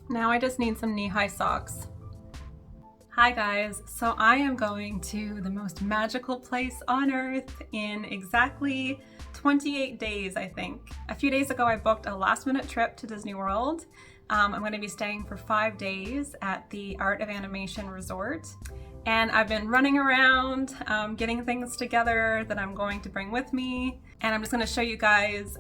Now I just need some knee-high socks. Hi guys, so I am going to the most magical place on earth in exactly 28 days, I think. A few days ago I booked a last-minute trip to Disney World. I'm going to be staying for 5 days at the Art of Animation Resort. And I've been running around, getting things together that I'm going to bring with me. And I'm just gonna show you guys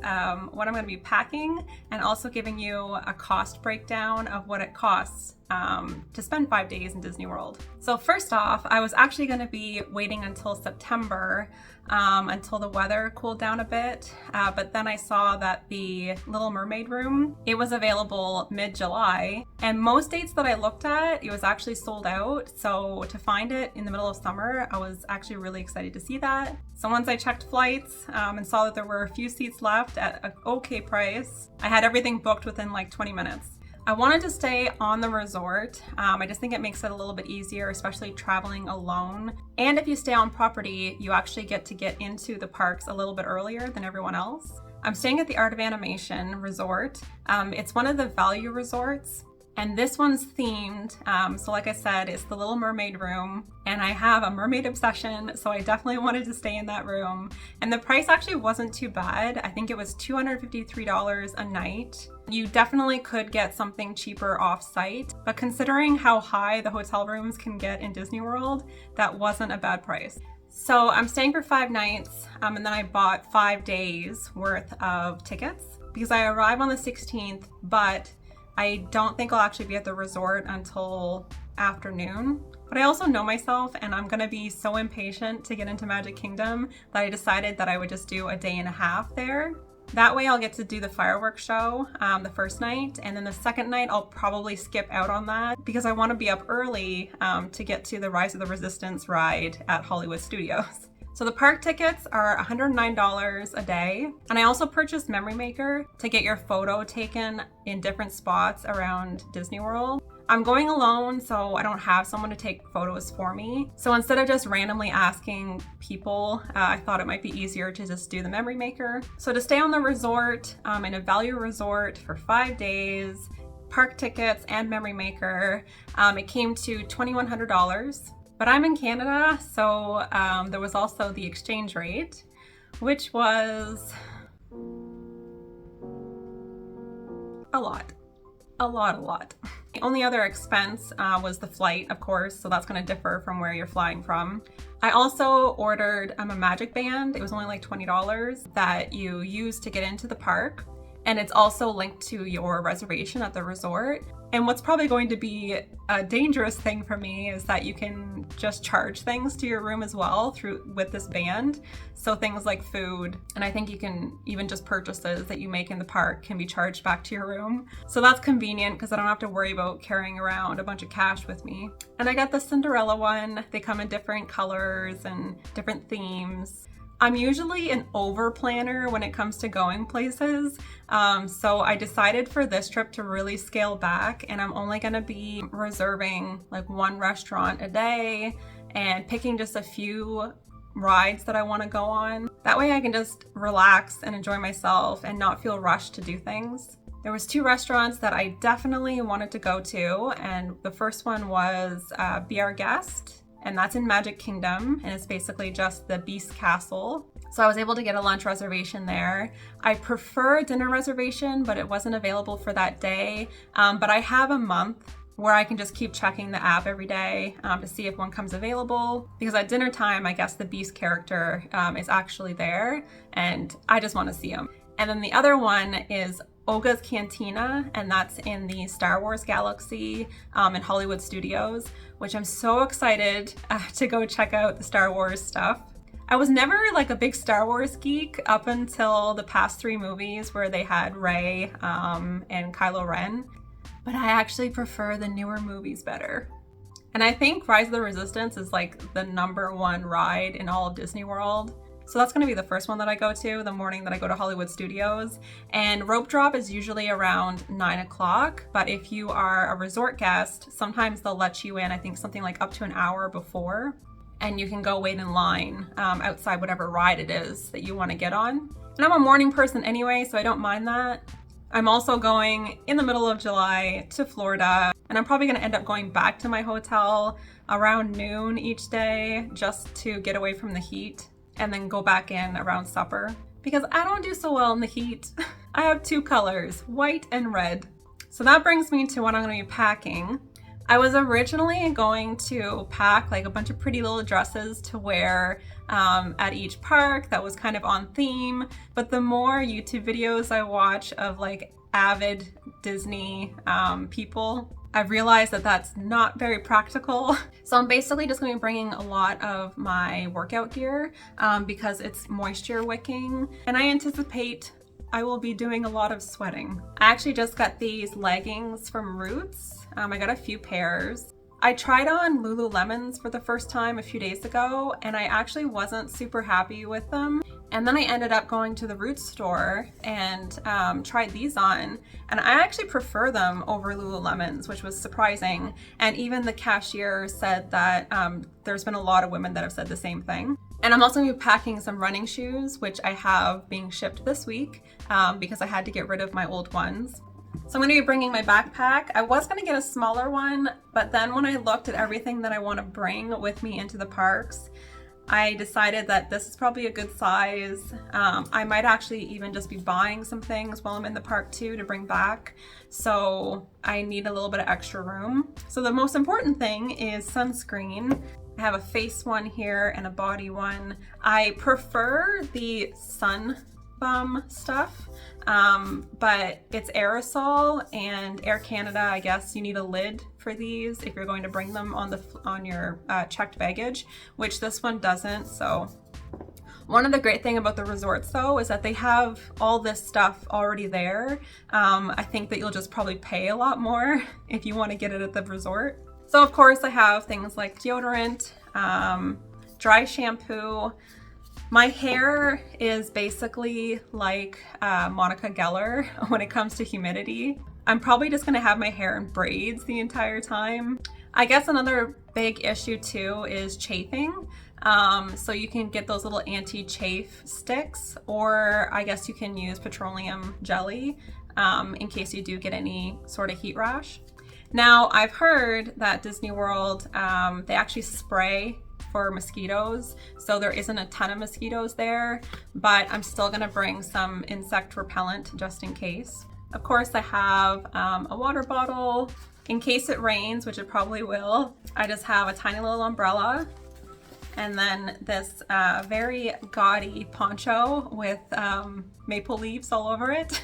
what I'm gonna be packing and also giving you a cost breakdown of what it costs to spend 5 days in Disney World. So first off, I was actually gonna be waiting until September until the weather cooled down a bit. But then I saw that the Little Mermaid room, it was available mid-July. And most dates that I looked at, it was actually sold out. So to find it in the middle of summer, I was actually really excited to see that. So once I checked flights and saw that there were a few seats left at an okay price, I had everything booked within like 20 minutes. I wanted to stay on the resort. I just think it makes it a little bit easier, especially traveling alone. And if you stay on property, you actually get to get into the parks a little bit earlier than everyone else. I'm staying at the Art of Animation Resort. It's one of the value resorts. And this one's themed, so like I said, it's the Little Mermaid room, and I have a mermaid obsession, so I definitely wanted to stay in that room. And the price actually wasn't too bad. I think it was $253 a night. You definitely could get something cheaper off-site, but considering how high the hotel rooms can get in Disney World, that wasn't a bad price. So I'm staying for 5 nights, and then I bought 5 days worth of tickets because I arrive on the 16th, but I don't think I'll actually be at the resort until afternoon. But I also know myself, and I'm gonna be so impatient to get into Magic Kingdom that I decided that I would just do a day and a half there. That way I'll get to do the fireworks show the first night, and then the second night I'll probably skip out on that because I want to be up early to get to the Rise of the Resistance ride at Hollywood Studios. So the park tickets are $109 a day. And I also purchased Memory Maker to get your photo taken in different spots around Disney World. I'm going alone, so I don't have someone to take photos for me. So instead of just randomly asking people, I thought it might be easier to just do the Memory Maker. So to stay on the resort, in a value resort for 5 days, park tickets and Memory Maker, it came to $2,100. But I'm in Canada, so there was also the exchange rate, which was a lot. The only other expense was the flight, of course, so that's going to differ from where you're flying from. I also ordered a Magic Band. It was only like $20 that you use to get into the park. And it's also linked to your reservation at the resort. And what's probably going to be a dangerous thing for me is that you can just charge things to your room as well with this band. So things like food, and I think you can even just purchases that you make in the park can be charged back to your room. So that's convenient because I don't have to worry about carrying around a bunch of cash with me. And I got the Cinderella one. They come in different colors and different themes. I'm usually an over planner when it comes to going places. So I decided for this trip to really scale back, and I'm only gonna be reserving like 1 restaurant a day and picking just a few rides that I wanna go on. That way I can just relax and enjoy myself and not feel rushed to do things. There was 2 restaurants that I definitely wanted to go to, and the first one was Be Our Guest. And that's in Magic Kingdom, and it's basically just the Beast Castle. So I was able to get a lunch reservation there. I prefer a dinner reservation, but it wasn't available for that day. But I have a month where I can just keep checking the app every day to see if one comes available. Because at dinner time, I guess the Beast character is actually there, and I just want to see him. And then the other one is Oga's Cantina, and that's in the Star Wars Galaxy in Hollywood Studios, which I'm so excited to go check out the Star Wars stuff. I was never like a big Star Wars geek up until the past 3 movies where they had Rey and Kylo Ren, but I actually prefer the newer movies better. And I think Rise of the Resistance is like the #1 ride in all of Disney World. So that's going to be the first one that I go to the morning that I go to Hollywood Studios. And rope drop is usually around 9 o'clock. But if you are a resort guest, sometimes they'll let you in, I think something like up to an hour before. And you can go wait in line outside whatever ride it is that you want to get on. And I'm a morning person anyway, so I don't mind that. I'm also going in the middle of July to Florida, and I'm probably gonna end up going back to my hotel around noon each day just to get away from the heat, and then go back in around supper because I don't do so well in the heat. I have two colors, white and red. So that brings me to what I'm gonna be packing. I was originally going to pack like a bunch of pretty little dresses to wear at each park that was kind of on theme, but the more YouTube videos I watch of like avid Disney people, I've realized that that's not very practical. So I'm basically just gonna be bringing a lot of my workout gear because it's moisture wicking, and I anticipate I will be doing a lot of sweating. I actually just got these leggings from Roots. I got a few pairs. I tried on Lululemons for the first time a few days ago, and I actually wasn't super happy with them. And then I ended up going to the Roots store and tried these on, and I actually prefer them over Lululemons, which was surprising. And even the cashier said that there's been a lot of women that have said the same thing. And I'm also gonna be packing some running shoes, which I have being shipped this week because I had to get rid of my old ones. So I'm gonna be bringing my backpack. I was gonna get a smaller one, but then when I looked at everything that I wanna bring with me into the parks, I decided that this is probably a good size. I might actually even just be buying some things while I'm in the park too to bring back. So I need a little bit of extra room. So the most important thing is sunscreen. I have a face one here and a body one. I prefer the Sun Bum stuff, but it's aerosol, and Air Canada, I guess you need a lid for these if you're going to bring them on your checked baggage, which this one doesn't. So one of the great thing about the resorts though is that they have all this stuff already there. I think that you'll just probably pay a lot more if you want to get it at the resort. So of course I have things like deodorant, dry shampoo. My hair is basically like Monica Geller when it comes to humidity. I'm probably just gonna have my hair in braids the entire time. I guess another big issue too is chafing. So you can get those little anti-chafe sticks, or I guess you can use petroleum jelly in case you do get any sort of heat rash. Now I've heard that Disney World, they actually spray for mosquitoes, so there isn't a ton of mosquitoes there, but I'm still gonna bring some insect repellent just in case. Of course I have a water bottle in case it rains, which it probably will. I just have a tiny little umbrella, and then this very gaudy poncho with maple leaves all over it.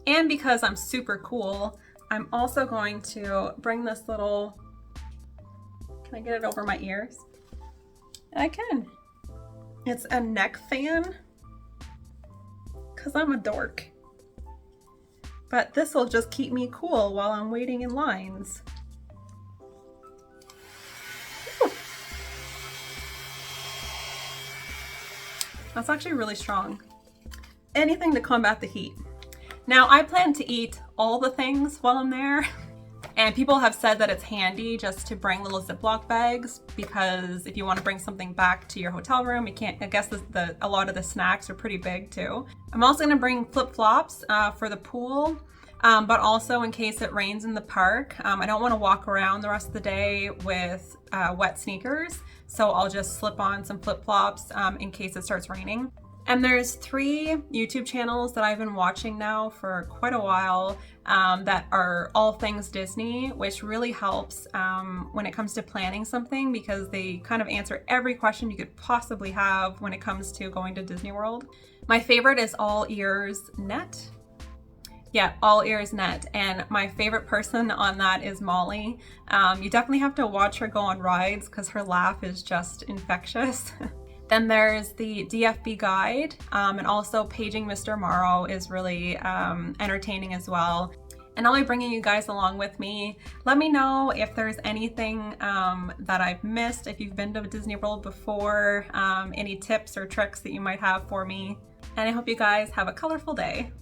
And because I'm super cool, I'm also going to bring this little, can I get it over my ears? I can. It's a neck fan, because I'm a dork. But this will just keep me cool while I'm waiting in lines. Whew. That's actually really strong. Anything to combat the heat. Now I plan to eat all the things while I'm there. And people have said that it's handy just to bring little Ziploc bags, because if you want to bring something back to your hotel room, you can't, I guess a lot of the snacks are pretty big too. I'm also gonna bring flip-flops for the pool, but also in case it rains in the park. I don't want to walk around the rest of the day with wet sneakers, so I'll just slip on some flip-flops in case it starts raining. And there's 3 YouTube channels that I've been watching now for quite a while that are all things Disney, which really helps when it comes to planning something, because they kind of answer every question you could possibly have when it comes to going to Disney World. My favorite is All Ears Net. Yeah, All Ears Net. And my favorite person on that is Molly. You definitely have to watch her go on rides because her laugh is just infectious. Then there's the DFB Guide, and also Paging Mr. Morrow is really entertaining as well. And I'll be bringing you guys along with me. Let me know if there's anything that I've missed, if you've been to Disney World before, any tips or tricks that you might have for me. And I hope you guys have a colorful day.